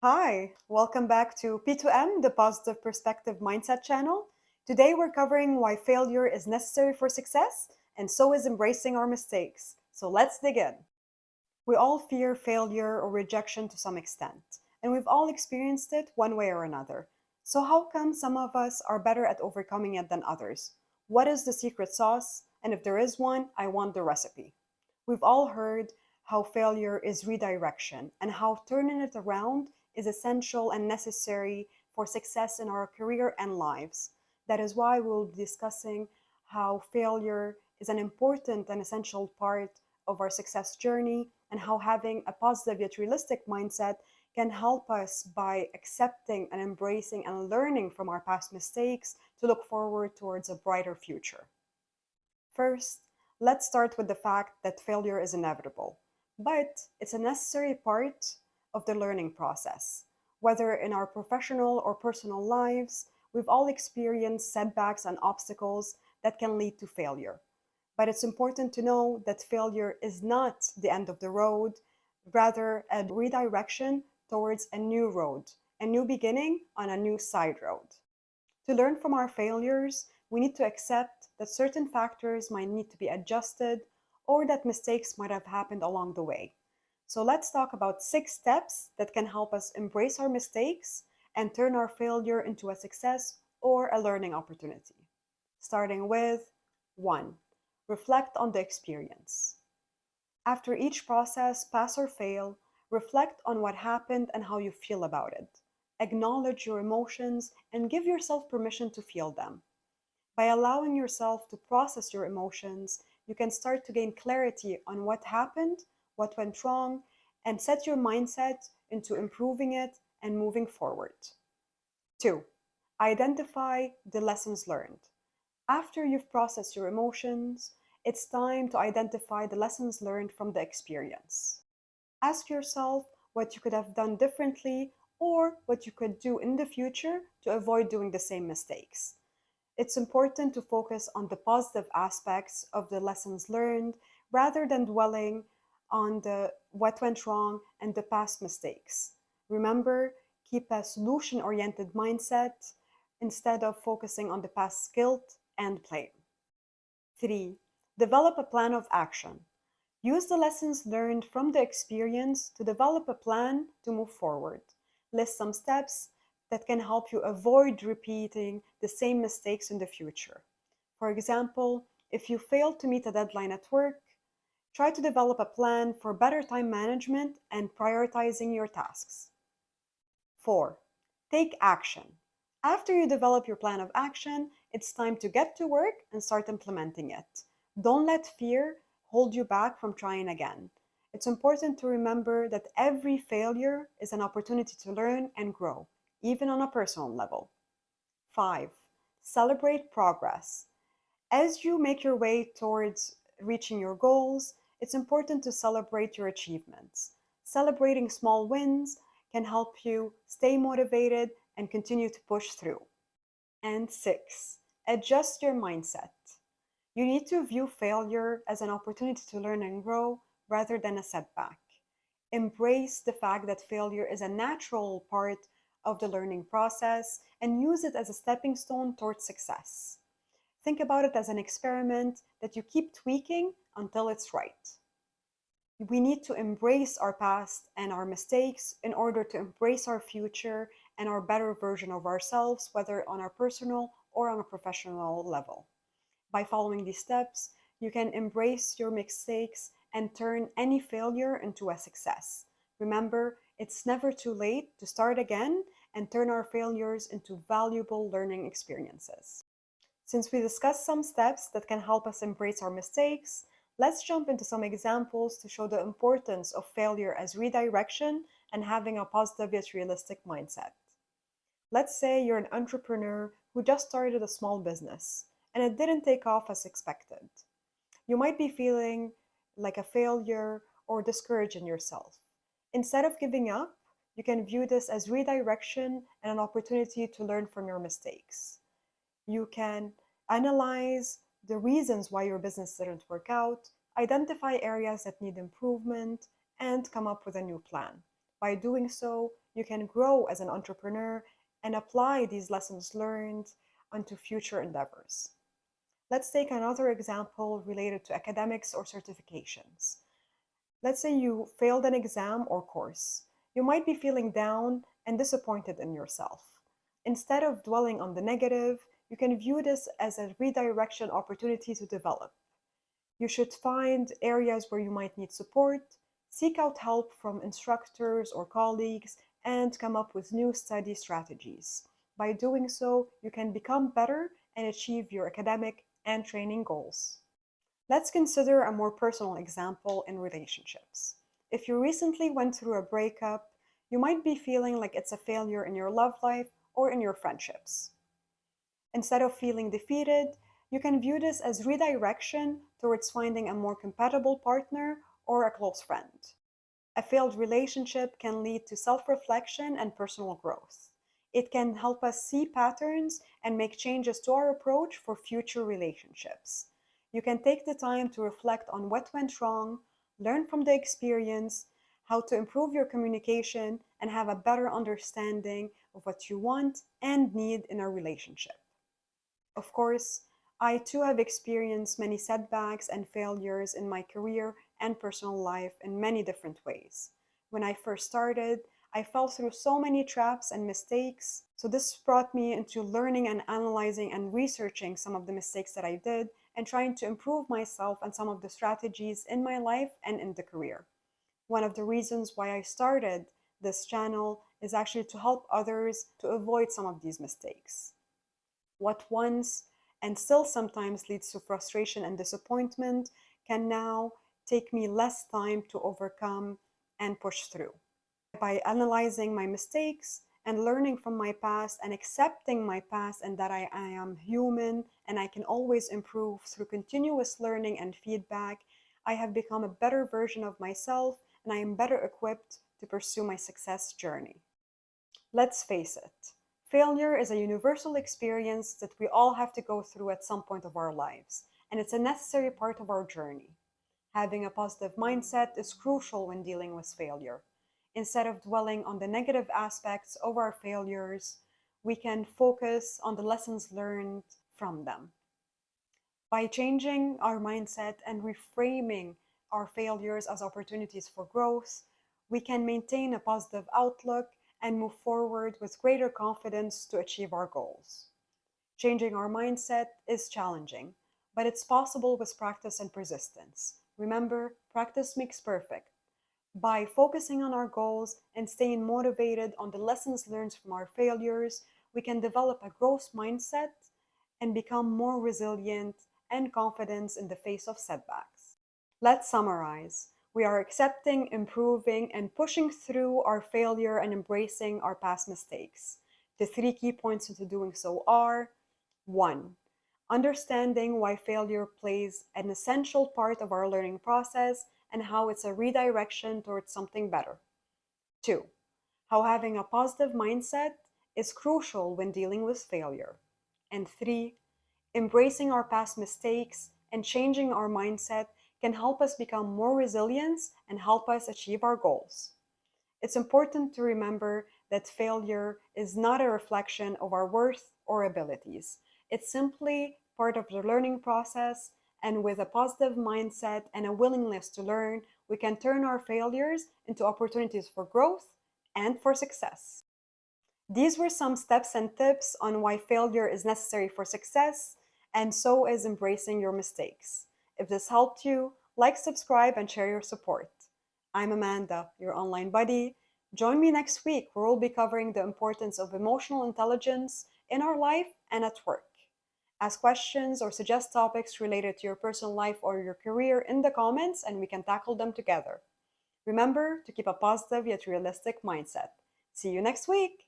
Hi, welcome back to P2M, the Positive Perspective Mindset channel. Today we're covering why failure is necessary for success, and so is embracing our mistakes. So let's dig in. We all fear failure or rejection to some extent, and we've all experienced it one way or another. So, how come some of us are better at overcoming it than others? What is the secret sauce? And if there is one, I want the recipe. We've all heard how failure is redirection and how turning it around is essential and necessary for success in our career and lives. That is why we'll be discussing how failure is an important and essential part of our success journey and how having a positive yet realistic mindset can help us by accepting and embracing and learning from our past mistakes to look forward towards a brighter future. First, let's start with the fact that failure is inevitable, but it's a necessary part of the learning process. Whether in our professional or personal lives, we've all experienced setbacks and obstacles that can lead to failure. But it's important to know that failure is not the end of the road, rather, a redirection towards a new road, a new beginning on a new side road. To learn from our failures, we need to accept that certain factors might need to be adjusted or that mistakes might have happened along the way. So let's talk about 6 steps that can help us embrace our mistakes and turn our failure into a success or a learning opportunity. Starting with 1. Reflect on the experience. After each process, pass or fail, reflect on what happened and how you feel about it. Acknowledge your emotions and give yourself permission to feel them. By allowing yourself to process your emotions, you can start to gain clarity on what happened, what went wrong, and set your mindset into improving it and moving forward. 2. Identify the lessons learned. After you've processed your emotions, it's time to identify the lessons learned from the experience. Ask yourself what you could have done differently or what you could do in the future to avoid doing the same mistakes. It's important to focus on the positive aspects of the lessons learned rather than dwelling on the what went wrong and the past mistakes. Remember, keep a solution-oriented mindset instead of focusing on the past guilt and blame. 3. Develop a plan of action. Use the lessons learned from the experience to develop a plan to move forward. List some steps that can help you avoid repeating the same mistakes in the future. For example, if you fail to meet a deadline at work, try to develop a plan for better time management and prioritizing your tasks. 4. Take action. After you develop your plan of action, it's time to get to work and start implementing it. Don't let fear hold you back from trying again. It's important to remember that every failure is an opportunity to learn and grow, even on a personal level. 5. Celebrate progress. As you make your way towards reaching your goals, it's important to celebrate your achievements. Celebrating small wins can help you stay motivated and continue to push through. And 6, adjust your mindset. You need to view failure as an opportunity to learn and grow rather than a setback. Embrace the fact that failure is a natural part of the learning process and use it as a stepping stone towards success. Think about it as an experiment that you keep tweaking until it's right. We need to embrace our past and our mistakes in order to embrace our future and our better version of ourselves, whether on our personal or on a professional level. By following these steps, you can embrace your mistakes and turn any failure into a success. Remember, it's never too late to start again and turn our failures into valuable learning experiences. Since we discussed some steps that can help us embrace our mistakes, let's jump into some examples to show the importance of failure as redirection and having a positive yet realistic mindset. Let's say you're an entrepreneur who just started a small business and it didn't take off as expected. You might be feeling like a failure or discouraged in yourself. Instead of giving up, you can view this as redirection and an opportunity to learn from your mistakes. You can analyze the reasons why your business didn't work out, identify areas that need improvement, and come up with a new plan. By doing so, you can grow as an entrepreneur and apply these lessons learned onto future endeavors. Let's take another example related to academics or certifications. Let's say you failed an exam or course. You might be feeling down and disappointed in yourself. Instead of dwelling on the negative, you can view this as a redirection opportunity to develop. You should find areas where you might need support, seek out help from instructors or colleagues, and come up with new study strategies. By doing so, you can become better and achieve your academic and training goals. Let's consider a more personal example in relationships. If you recently went through a breakup, you might be feeling like it's a failure in your love life or in your friendships. Instead of feeling defeated, you can view this as redirection towards finding a more compatible partner or a close friend. A failed relationship can lead to self reflection and personal growth. It can help us see patterns and make changes to our approach for future relationships. You can take the time to reflect on what went wrong, learn from the experience, how to improve your communication, and have a better understanding of what you want and need in a relationship. Of course, I too have experienced many setbacks and failures in my career and personal life in many different ways. When I first started, I fell through so many traps and mistakes. So, this brought me into learning and analyzing and researching some of the mistakes that I did and trying to improve myself and some of the strategies in my life and in the career. One of the reasons why I started this channel is actually to help others to avoid some of these mistakes. What once and still sometimes leads to frustration and disappointment can now take me less time to overcome and push through. By analyzing my mistakes and learning from my past and accepting my past and that I am human and I can always improve through continuous learning and feedback, I have become a better version of myself and I am better equipped to pursue my success journey. Let's face it, failure is a universal experience that we all have to go through at some point of our lives, and it's a necessary part of our journey. Having a positive mindset is crucial when dealing with failure. Instead of dwelling on the negative aspects of our failures, we can focus on the lessons learned from them. By changing our mindset and reframing our failures as opportunities for growth, we can maintain a positive outlook and move forward with greater confidence to achieve our goals. Changing our mindset is challenging, but it's possible with practice and persistence. Remember, practice makes perfect. By focusing on our goals and staying motivated on the lessons learned from our failures, we can develop a growth mindset and become more resilient and confident in the face of setbacks. Let's summarize. We are accepting, improving, and pushing through our failure and embracing our past mistakes. The three key points into doing so are: 1. Understanding why failure plays an essential part of our learning process and how it's a redirection towards something better. 2. How having a positive mindset is crucial when dealing with failure. And 3. Embracing our past mistakes and changing our mindset can help us become more resilient and help us achieve our goals. It's important to remember that failure is not a reflection of our worth or abilities. It's simply part of the learning process, and with a positive mindset and a willingness to learn, we can turn our failures into opportunities for growth and for success. These were some steps and tips on why failure is necessary for success, and so is embracing your mistakes. If this helped you, like, subscribe, and share your support. I'm Amanda, your online buddy. Join me next week where we'll be covering the importance of emotional intelligence in our life and at work. Ask questions or suggest topics related to your personal life or your career in the comments and we can tackle them together. Remember to keep a positive yet realistic mindset. See you next week!